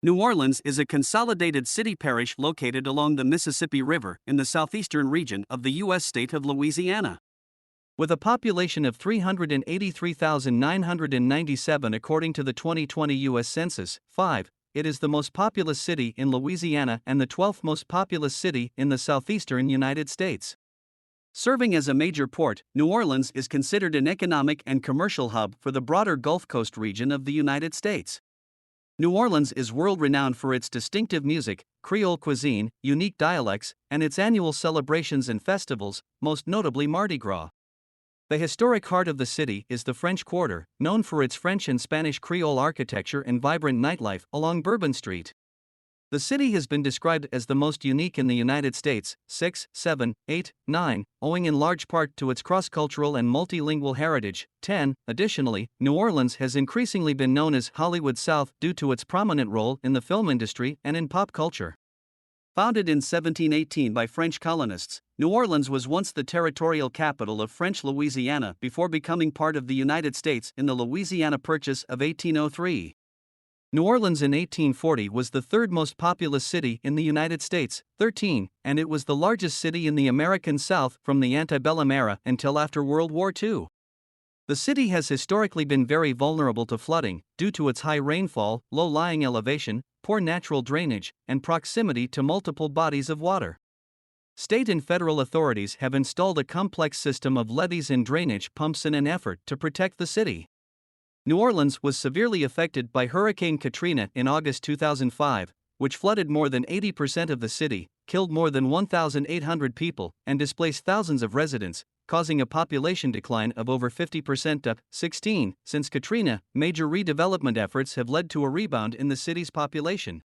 New Orleans is a consolidated city parish located along the Mississippi River in the southeastern region of the U.S. state of Louisiana. With a population of 383,997 according to the 2020 U.S. Census, 5, it is the most populous city in Louisiana and the 12th most populous city in the southeastern United States. Serving as a major port, New Orleans is considered an economic and commercial hub for the broader Gulf Coast region of the United States. New Orleans is world-renowned for its distinctive music, Creole cuisine, unique dialects, and its annual celebrations and festivals, most notably Mardi Gras. The historic heart of the city is the French Quarter, known for its French and Spanish Creole architecture and vibrant nightlife along Bourbon Street. The city has been described as the most unique in the United States, 6, 7, 8, 9, owing in large part to its cross-cultural and multilingual heritage. 10. Additionally, New Orleans has increasingly been known as Hollywood South due to its prominent role in the film industry and in pop culture. Founded in 1718 by French colonists, New Orleans was once the territorial capital of French Louisiana before becoming part of the United States in the Louisiana Purchase of 1803. New Orleans in 1840 was the third most populous city in the United States, 13, and it was the largest city in the American South from the antebellum era until after World War II. The city has historically been very vulnerable to flooding, due to its high rainfall, low-lying elevation, poor natural drainage, and proximity to multiple bodies of water. State and federal authorities have installed a complex system of levees and drainage pumps in an effort to protect the city. New Orleans was severely affected by Hurricane Katrina in August 2005, which flooded more than 80% of the city, killed more than 1,800 people, and displaced thousands of residents, causing a population decline of over 50%. 16. Since Katrina, major redevelopment efforts have led to a rebound in the city's population.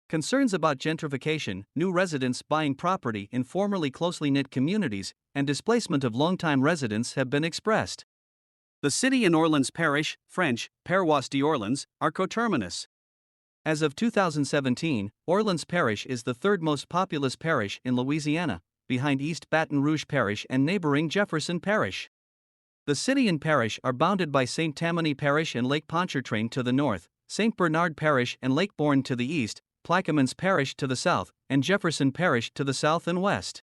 Concerns about gentrification, new residents buying property in formerly closely knit communities, and displacement of longtime residents have been expressed. The city and Orleans Parish, French, Paroisse d'Orléans, are coterminous. As of 2017, Orleans Parish is the third most populous parish in Louisiana, behind East Baton Rouge Parish and neighboring Jefferson Parish. The city and parish are bounded by St. Tammany Parish and Lake Pontchartrain to the north, St. Bernard Parish and Lake Bourne to the east, Plaquemines Parish to the south, and Jefferson Parish to the south and west.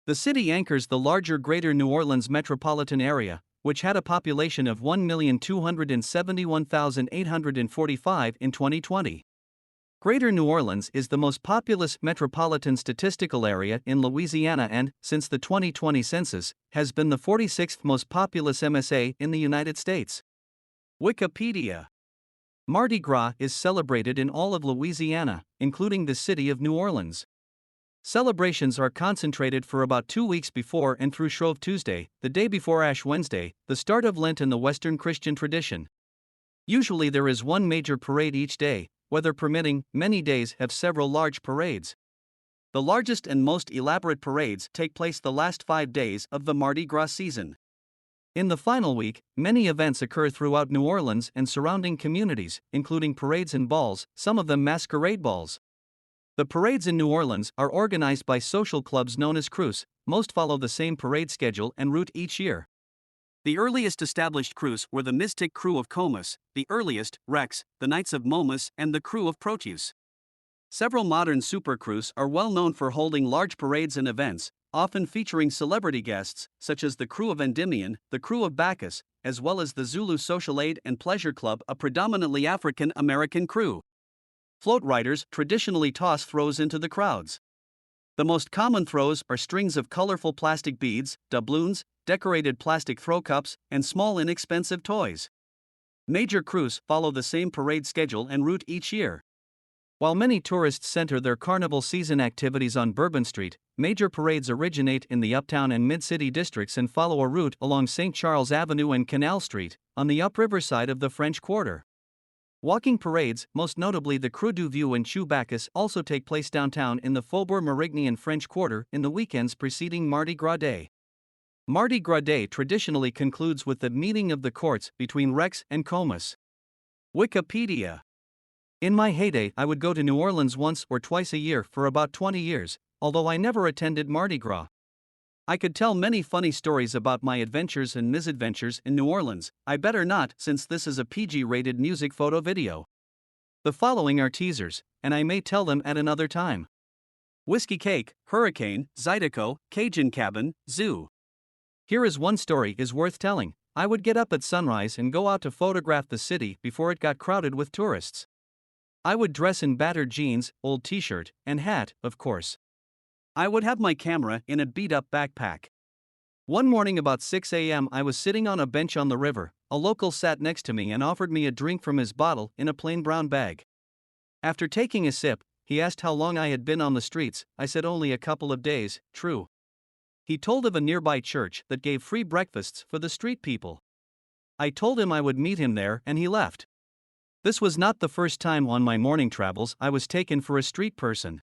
The city anchors the larger Greater New Orleans metropolitan area, which had a population of 1,271,845 in 2020. Greater New Orleans is the most populous metropolitan statistical area in Louisiana and, since the 2020 census, has been the 46th most populous MSA in the United States. Wikipedia. Mardi Gras is celebrated in all of Louisiana, including the city of New Orleans. Celebrations are concentrated for about 2 weeks before and through Shrove Tuesday, the day before Ash Wednesday, the start of Lent in the Western Christian tradition. Usually there is one major parade each day, weather permitting. Many days have several large parades. The largest and most elaborate parades take place the last 5 days of the Mardi Gras season. In the final week, many events occur throughout New Orleans and surrounding communities, including parades and balls, some of them masquerade balls. The parades in New Orleans are organized by social clubs known as crews. Most follow the same parade schedule and route each year. The earliest established crews were the Mystic Crew of Comus, the earliest, Rex, the Knights of Momus, and the Crew of Proteus. Several modern super crews are well known for holding large parades and events, often featuring celebrity guests, such as the Crew of Endymion, the Crew of Bacchus, as well as the Zulu Social Aid and Pleasure Club, a predominantly African American crew. Float riders traditionally toss throws into the crowds. The most common throws are strings of colorful plastic beads, doubloons, decorated plastic throw cups, and small inexpensive toys. Major crews follow the same parade schedule and route each year. While many tourists center their carnival season activities on Bourbon Street, major parades originate in the uptown and mid-city districts and follow a route along St. Charles Avenue and Canal Street, on the upriver side of the French Quarter. Walking parades, most notably the Croix du Vieux and Chou Bacchus, also take place downtown in the Faubourg Marigny and French Quarter in the weekends preceding Mardi Gras Day. Mardi Gras Day traditionally concludes with the meeting of the courts between Rex and Comus. Wikipedia. In my heyday, I would go to New Orleans once or twice a year for about 20 years, although I never attended Mardi Gras. I could tell many funny stories about my adventures and misadventures in New Orleans. I better not, since this is a PG-rated music photo video. The following are teasers, and I may tell them at another time. Whiskey Cake, Hurricane, Zydeco, Cajun Cabin, Zoo. Here is one story is worth telling. I would get up at sunrise and go out to photograph the city before it got crowded with tourists. I would dress in battered jeans, old t-shirt, and hat, of course. I would have my camera in a beat-up backpack. One morning about 6 a.m. I was sitting on a bench on the river. A local sat next to me and offered me a drink from his bottle in a plain brown bag. After taking a sip, he asked how long I had been on the streets. I said only a couple of days. True. He told of a nearby church that gave free breakfasts for the street people. I told him I would meet him there and he left. This was not the first time on my morning travels I was taken for a street person.